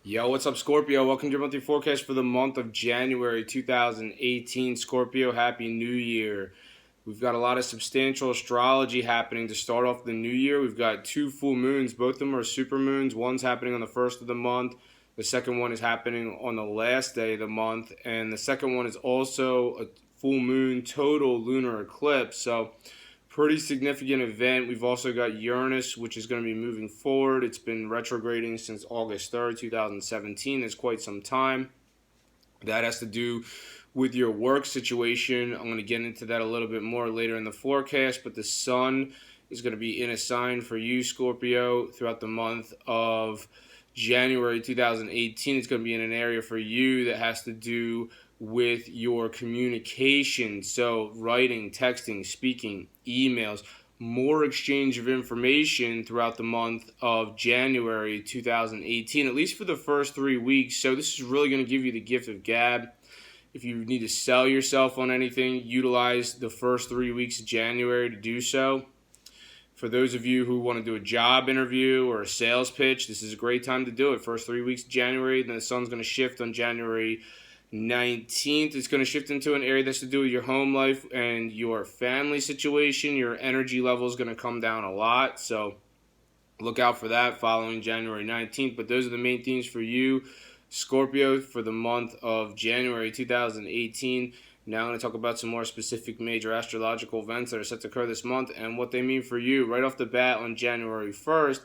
Yo, what's up, Scorpio? Welcome to your monthly forecast for the month of January 2018. Scorpio, Happy New Year. We've got a lot of substantial astrology happening to start off the new year. We've got two full moons. Both of them are super moons. One's happening on the first of the month. The second one is happening on the last day of the month. And the second one is also a full moon total lunar eclipse. So pretty significant event. We've also got Uranus, which is going to be moving forward. It's been retrograding since August 3rd, 2017. It's quite some time. That has to do with your work situation. I'm going to get into that a little bit more later in the forecast, but the sun is going to be in a sign for you, Scorpio, throughout the month of January 2018. It's going to be in an area for you that has to do with your communication. So writing, texting, speaking, emails, more exchange of information throughout the month of January 2018, at least for the first 3 weeks. So this is really going to give you the gift of gab. If you need to sell yourself on anything, utilize the first 3 weeks of January to do so. For those of you who want to do a job interview or a sales pitch, this is a great time to do it. First 3 weeks of January, then the sun's going to shift on January 19th. It's going to shift into an area that's to do with your home life and your family situation. Your energy level is going to come down a lot, so look out for that following January 19th. But those are the main themes for you, Scorpio, for the month of January 2018. Now I'm going to talk about some more specific major astrological events that are set to occur this month and what they mean for you. Right off the bat on January 1st,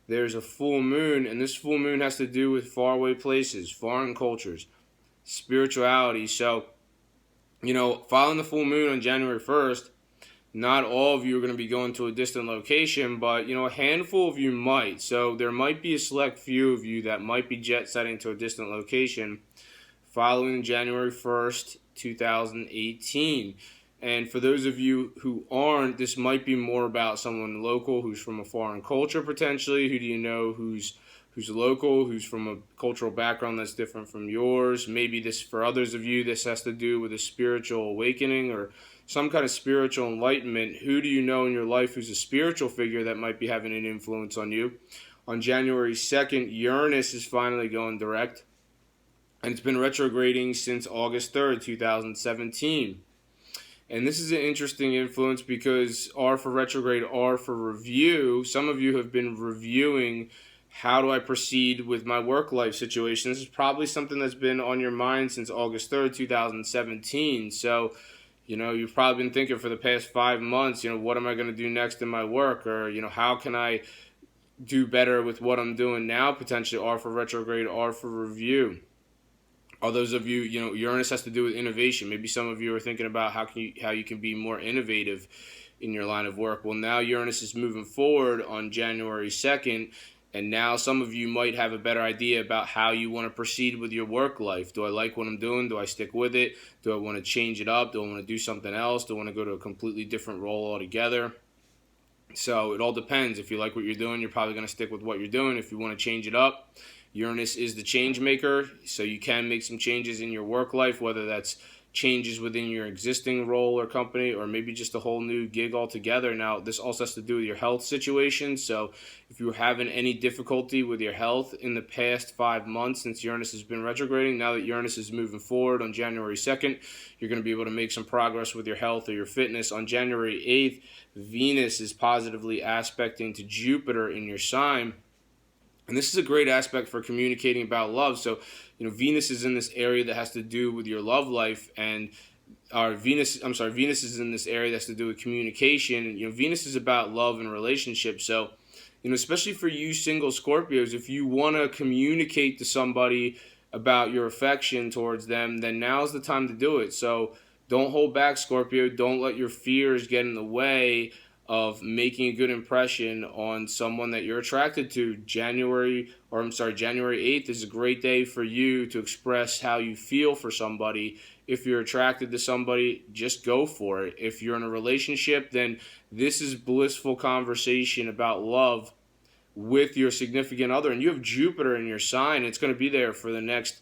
there's a full moon, and this full moon has to do with faraway places, foreign cultures, spirituality. So, following the full moon on January 1st, not all of you are going to be going to a distant location, but, a handful of you might. So there might be a select few of you that might be jet setting to a distant location following January 1st, 2018. And for those of you who aren't, this might be more about someone local who's from a foreign culture potentially. Who do you know who's local, who's from a cultural background that's different from yours? Maybe this, for others of you, this has to do with a spiritual awakening or some kind of spiritual enlightenment. Who do you know in your life who's a spiritual figure that might be having an influence on you? On January 2nd, Uranus is finally going direct, and it's been retrograding since August 3rd, 2017. And this is an interesting influence because R for retrograde, R for review. Some of you have been reviewing, how do I proceed with my work life situation? This is probably something that's been on your mind since August 3rd, 2017. So, you've probably been thinking for the past 5 months, what am I going to do next in my work? Or, how can I do better with what I'm doing now? Potentially R for retrograde, R for review. All those of you, Uranus has to do with innovation. Maybe some of you are thinking about how you can be more innovative in your line of work. Well, now Uranus is moving forward on January 2nd, and now some of you might have a better idea about how you want to proceed with your work life. Do I like what I'm doing? Do I stick with it? Do I want to change it up? Do I want to do something else? Do I want to go to a completely different role altogether? So it all depends. If you like what you're doing, you're probably going to stick with what you're doing. If you want to change it up, Uranus is the change maker, so you can make some changes in your work life, whether that's changes within your existing role or company, or maybe just a whole new gig altogether. Now, this also has to do with your health situation. So if you're having any difficulty with your health in the past 5 months since Uranus has been retrograding, now that Uranus is moving forward on January 2nd, you're going to be able to make some progress with your health or your fitness. On January 8th, Venus is positively aspecting to Jupiter in your sign. And this is a great aspect for communicating about love. So, Venus is in this area that has to do with your love life, and Venus is in this area that has to do with communication. Venus is about love and relationships. So, especially for you single Scorpios, if you want to communicate to somebody about your affection towards them, then now's the time to do it. So don't hold back, Scorpio. Don't let your fears get in the way of making a good impression on someone that you're attracted to. January 8th is a great day for you to express how you feel for somebody. If you're attracted to somebody, just go for it. If you're in a relationship, then this is blissful conversation about love with your significant other. And you have Jupiter in your sign. It's going to be there for the next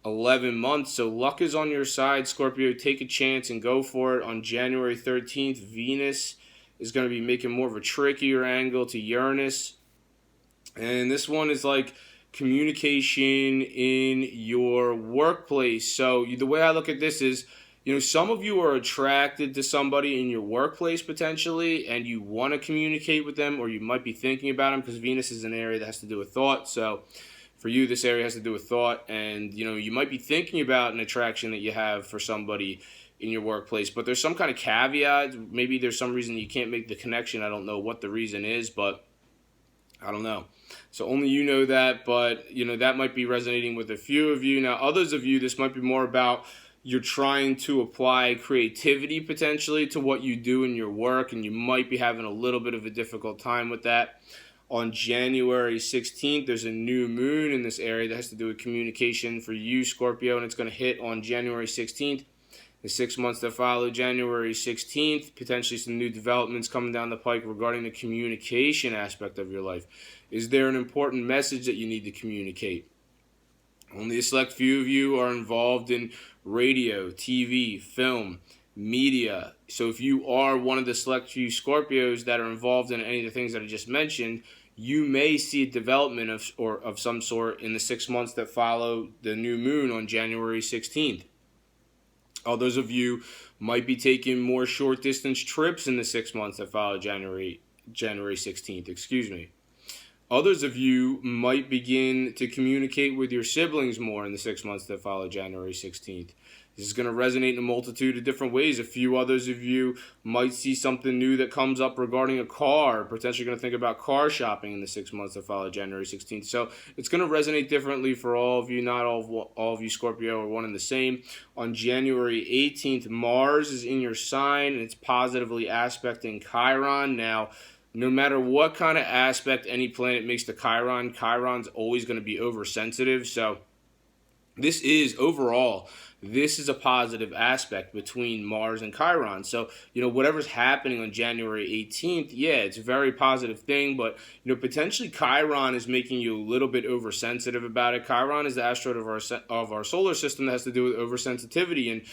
11 months. So luck is on your side, Scorpio. Take a chance and go for it. On January 13th, Venus is going to be making more of a trickier angle to Uranus. And this one is like communication in your workplace. So the way I look at this is, some of you are attracted to somebody in your workplace potentially, and you want to communicate with them, or you might be thinking about them, because Venus is an area that has to do with thought. So for you, this area has to do with thought, and you might be thinking about an attraction that you have for somebody in your workplace, but there's some kind of caveat. Maybe there's some reason you can't make the connection. I don't know what the reason is, but I don't know. So only you know that, but that might be resonating with a few of you. Now, others of you, this might be more about you're trying to apply creativity potentially to what you do in your work, and you might be having a little bit of a difficult time with that. On January 16th, there's a new moon in this area that has to do with communication for you, Scorpio, and it's going to hit on January 16th. The 6 months that follow January 16th, potentially some new developments coming down the pike regarding the communication aspect of your life. Is there an important message that you need to communicate? Only a select few of you are involved in radio, TV, film, media. So if you are one of the select few Scorpios that are involved in any of the things that I just mentioned, you may see a development of some sort in the 6 months that follow the new moon on January 16th. Others of you might be taking more short distance trips in the 6 months that follow January 16th. Others of you might begin to communicate with your siblings more in the 6 months that follow January 16th. This is going to resonate in a multitude of different ways. A few others of you might see something new that comes up regarding a car. Potentially going to think about car shopping in the 6 months that follow January 16th. So it's going to resonate differently for all of you. Not all of you Scorpio are one and the same. On January 18th, Mars is in your sign, and it's positively aspecting Chiron. Now, no matter what kind of aspect any planet makes to Chiron, Chiron's always going to be oversensitive. So this is a positive aspect between Mars and Chiron. So, whatever's happening on January 18th, yeah, it's a very positive thing, but, potentially Chiron is making you a little bit oversensitive about it. Chiron is the asteroid of our solar system that has to do with oversensitivity, and,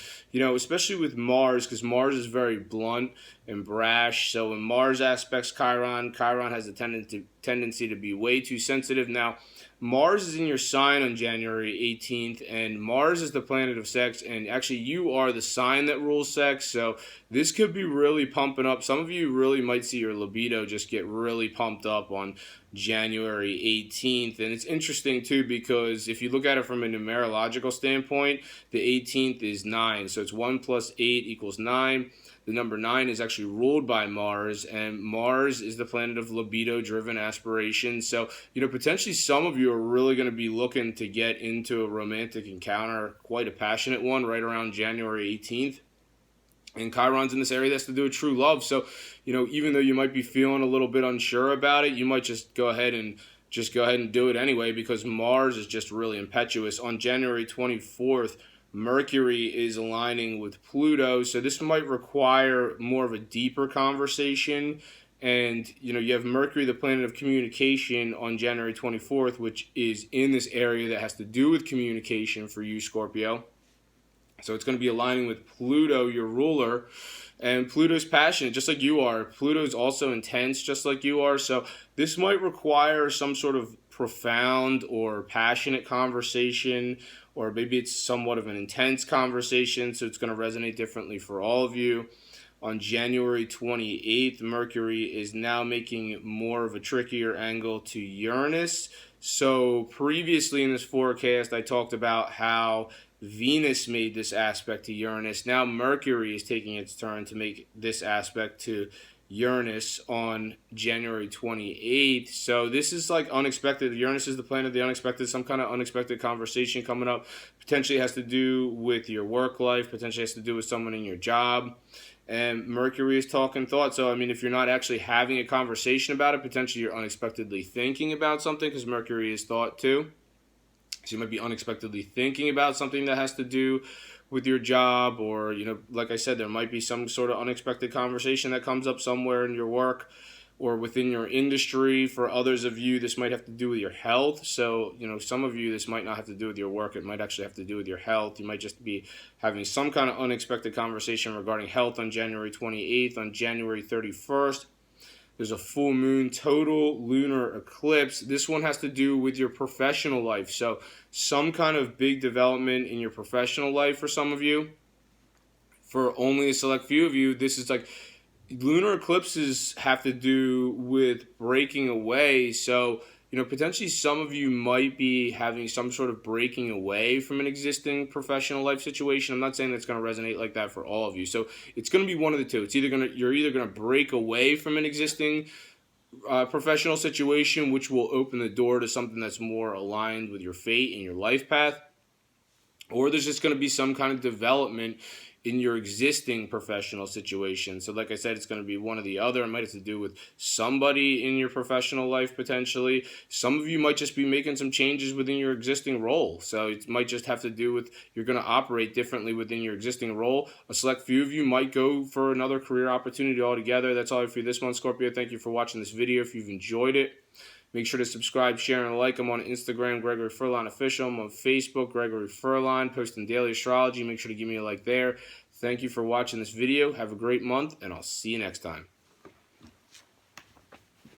especially with Mars, because Mars is very blunt and brash. So when Mars aspects Chiron, Chiron has a tendency to be way too sensitive. Now, Mars is in your sign on January 18th, and Mars is the planet of sex, and actually you are the sign that rules sex, so this could be really pumping up. Some of you really might see your libido just get really pumped up on January 18th, and it's interesting too because if you look at it from a numerological standpoint, the 18th is 9, so it's 1 plus 8 equals 9. The number 9 is actually ruled by Mars, and Mars is the planet of libido-driven aspiration. So, potentially some of you are really going to be looking to get into a romantic encounter, quite a passionate one, right around January 18th. And Chiron's in this area that's to do with true love. So, even though you might be feeling a little bit unsure about it, you might just go ahead and do it anyway, because Mars is just really impetuous. On January 24th, Mercury is aligning with Pluto, so this might require more of a deeper conversation. And, you have Mercury, the planet of communication, on January 24th, which is in this area that has to do with communication for you, Scorpio. So it's going to be aligning with Pluto, your ruler. And Pluto's passionate, just like you are. Pluto's also intense, just like you are. So this might require some sort of profound or passionate conversation, or maybe it's somewhat of an intense conversation, so it's going to resonate differently for all of you. On January 28th, Mercury is now making more of a trickier angle to Uranus. So previously in this forecast, I talked about how Venus made this aspect to Uranus. Now Mercury is taking its turn to make this aspect to Uranus on January 28th. So this is like unexpected. Uranus is the planet of the unexpected, some kind of unexpected conversation coming up. Potentially has to do with your work life, potentially has to do with someone in your job. And Mercury is talking thought. So, if you're not actually having a conversation about it, potentially you're unexpectedly thinking about something, because Mercury is thought too. So you might be unexpectedly thinking about something that has to do with your job, or, like I said, there might be some sort of unexpected conversation that comes up somewhere in your work or within your industry. For others of you, this might have to do with your health. So, some of you, this might not have to do with your work. It might actually have to do with your health. You might just be having some kind of unexpected conversation regarding health on January 28th. On January 31st, there's a full moon, total lunar eclipse. This one has to do with your professional life. So some kind of big development in your professional life for some of you. For only a select few of you, this is like lunar eclipses have to do with breaking away. So, potentially some of you might be having some sort of breaking away from an existing professional life situation. I'm not saying that's going to resonate like that for all of you. So it's going to be one of the two. You're either going to break away from an existing professional situation, which will open the door to something that's more aligned with your fate and your life path, or there's just going to be some kind of development in your existing professional situation. So like I said, it's going to be one or the other. It might have to do with somebody in your professional life potentially. Some of you might just be making some changes within your existing role. So it might just have to do with you're going to operate differently within your existing role. A select few of you might go for another career opportunity altogether. That's all for you this month, Scorpio. Thank you for watching this video. If you've enjoyed it, make sure to subscribe, share, and like. I'm on Instagram, Gregory Furlan Official. I'm on Facebook, Gregory Furlan, posting daily astrology. Make sure to give me a like there. Thank you for watching this video. Have a great month, and I'll see you next time.